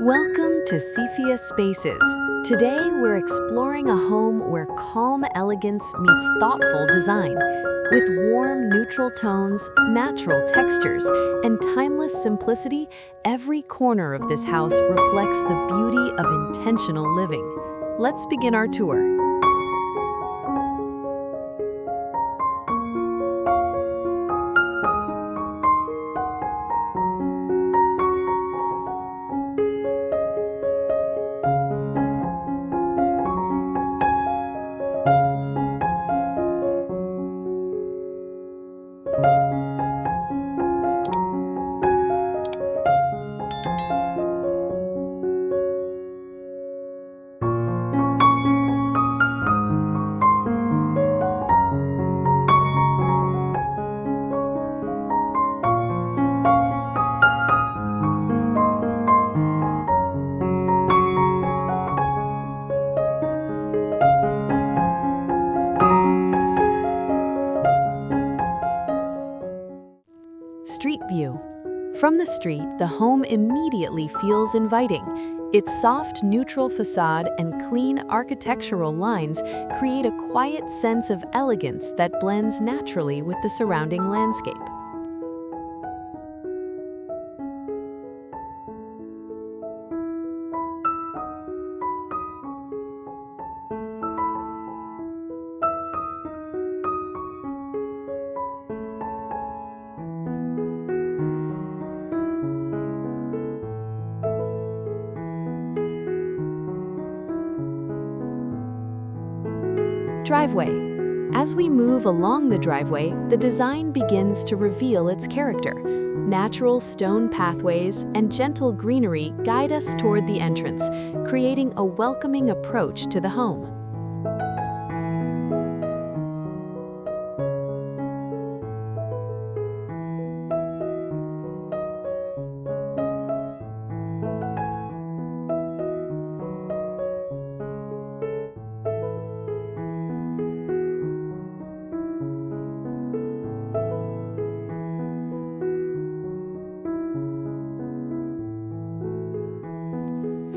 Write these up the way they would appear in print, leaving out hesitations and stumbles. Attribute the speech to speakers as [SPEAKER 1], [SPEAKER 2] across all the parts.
[SPEAKER 1] Welcome to Sephia Spaces. Today we're exploring a home where calm elegance meets thoughtful design. With warm, neutral tones, natural textures, and timeless simplicity, every corner of this house reflects the beauty of intentional living. Let's begin our tour. Street view. From the street, the home immediately feels inviting. Its soft, neutral facade and clean architectural lines create a quiet sense of elegance that blends naturally with the surrounding landscape. Driveway. As we move along the driveway, the design begins to reveal its character. Natural stone pathways and gentle greenery guide us toward the entrance, creating a welcoming approach to the home.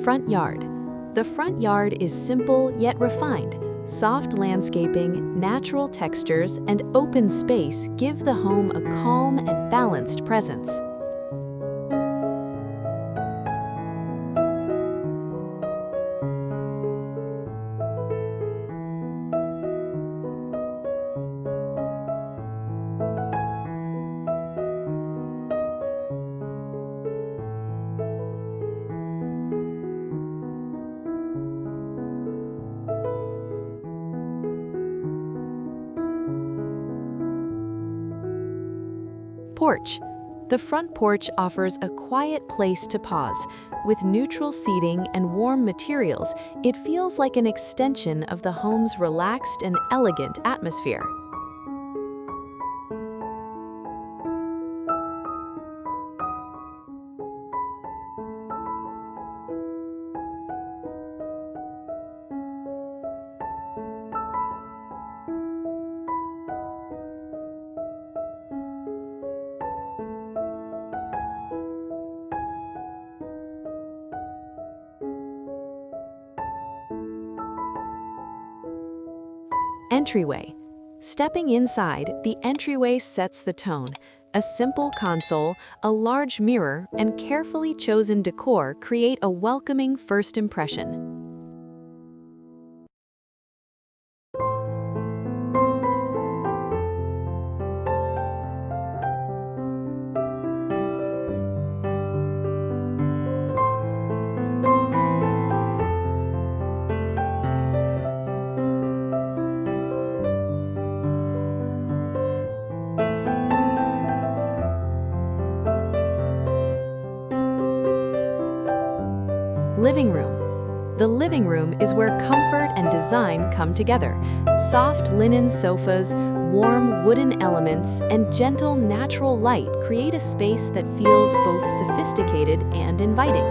[SPEAKER 1] Front yard. The front yard is simple yet refined. Soft landscaping, natural textures, and open space give the home a calm and balanced presence. Porch. The front porch offers a quiet place to pause. With neutral seating and warm materials, it feels like an extension of the home's relaxed and elegant atmosphere. Entryway. Stepping inside, the entryway sets the tone. A simple console, a large mirror, and carefully chosen decor create a welcoming first impression. Living room. The living room is where comfort and design come together. Soft linen sofas, warm wooden elements, and gentle natural light create a space that feels both sophisticated and inviting.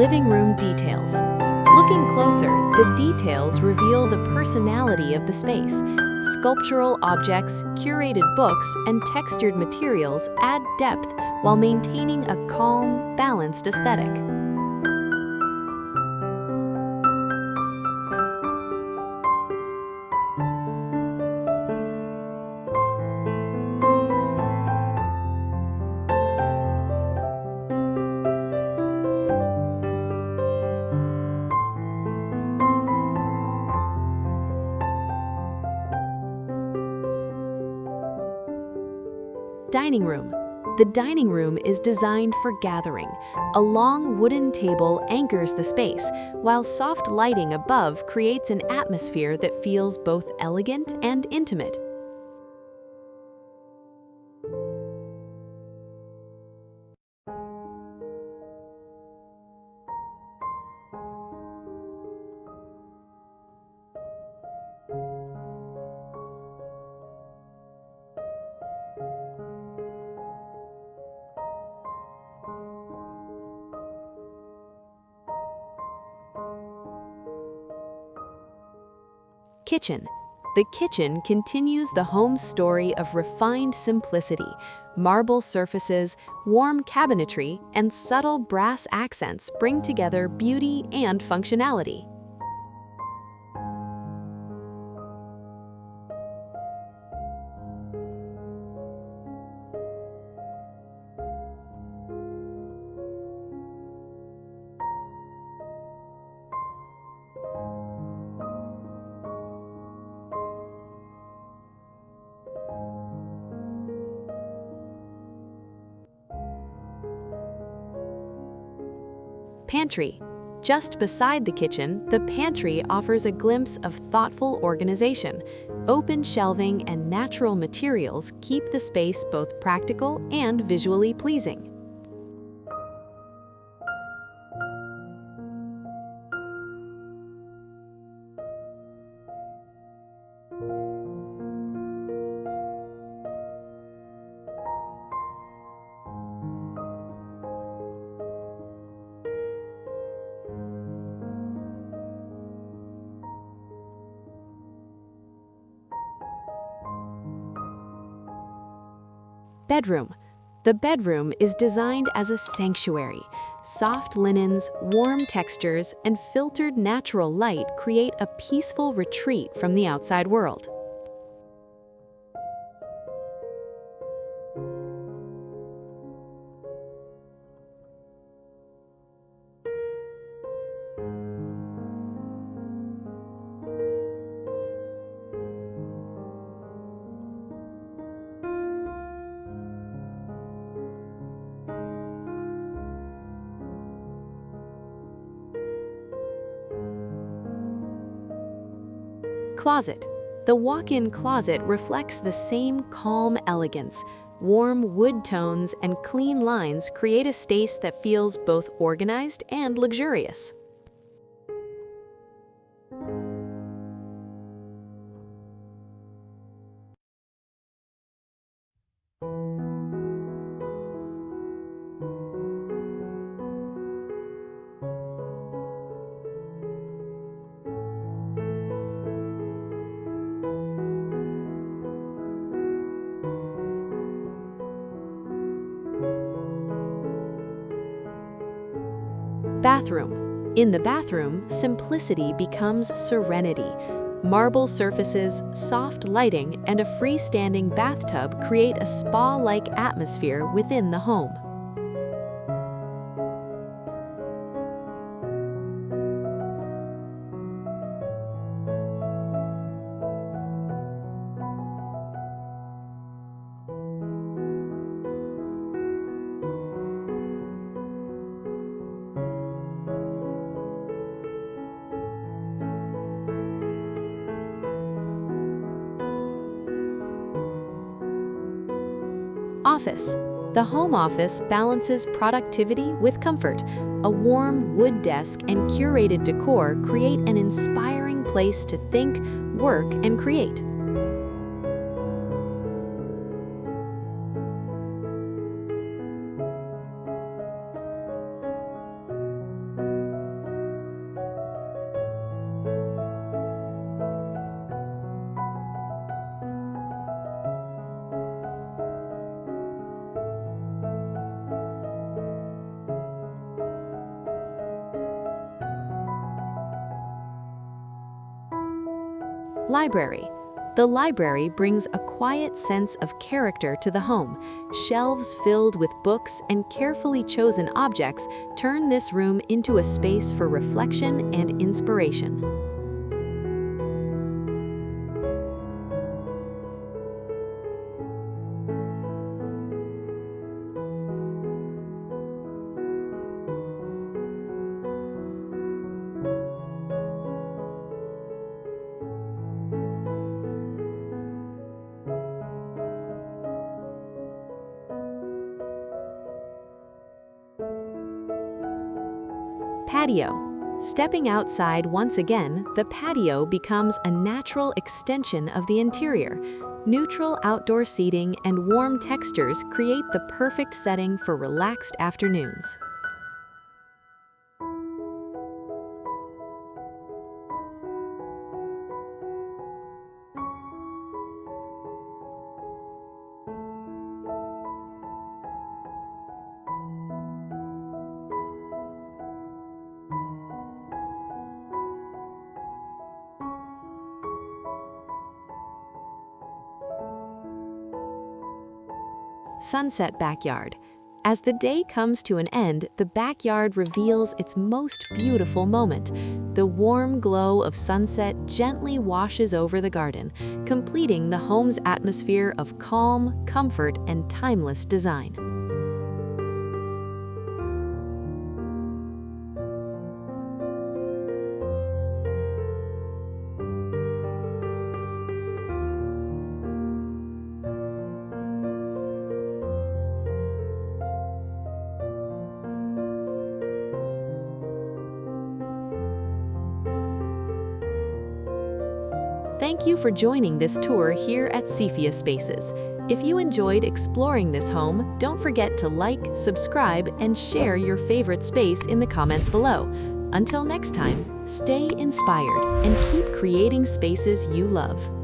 [SPEAKER 1] living room details. Looking closer, the details reveal the personality of the space. Sculptural objects, curated books, and textured materials add depth while maintaining a calm, balanced aesthetic. Dining room. The dining room is designed for gathering. A long wooden table anchors the space, while soft lighting above creates an atmosphere that feels both elegant and intimate. Kitchen. The kitchen continues the home's story of refined simplicity. Marble surfaces, warm cabinetry, and subtle brass accents bring together beauty and functionality. Pantry. Just beside the kitchen, the pantry offers a glimpse of thoughtful organization. Open shelving and natural materials keep the space both practical and visually pleasing. Bedroom. The bedroom is designed as a sanctuary. Soft linens, warm textures, and filtered natural light create a peaceful retreat from the outside world. Closet. The walk-in closet reflects the same calm elegance. Warm wood tones and clean lines create a space that feels both organized and luxurious. Bathroom. In the bathroom, simplicity becomes serenity. Marble surfaces, soft lighting, and a freestanding bathtub create a spa-like atmosphere within the home. Office. The home office balances productivity with comfort. A warm wood desk and curated decor create an inspiring place to think, work, and create. Library. The library brings a quiet sense of character to the home. Shelves filled with books and carefully chosen objects turn this room into a space for reflection and inspiration. Patio. Stepping outside once again, the patio becomes a natural extension of the interior. Neutral outdoor seating and warm textures create the perfect setting for relaxed afternoons. Sunset backyard. As the day comes to an end, the backyard reveals its most beautiful moment. The warm glow of sunset gently washes over the garden, completing the home's atmosphere of calm, comfort, and timeless design. Thank you for joining this tour here at Sephia Spaces. If you enjoyed exploring this home, don't forget to like, subscribe, and share your favorite space in the comments below. Until next time, stay inspired and keep creating spaces you love.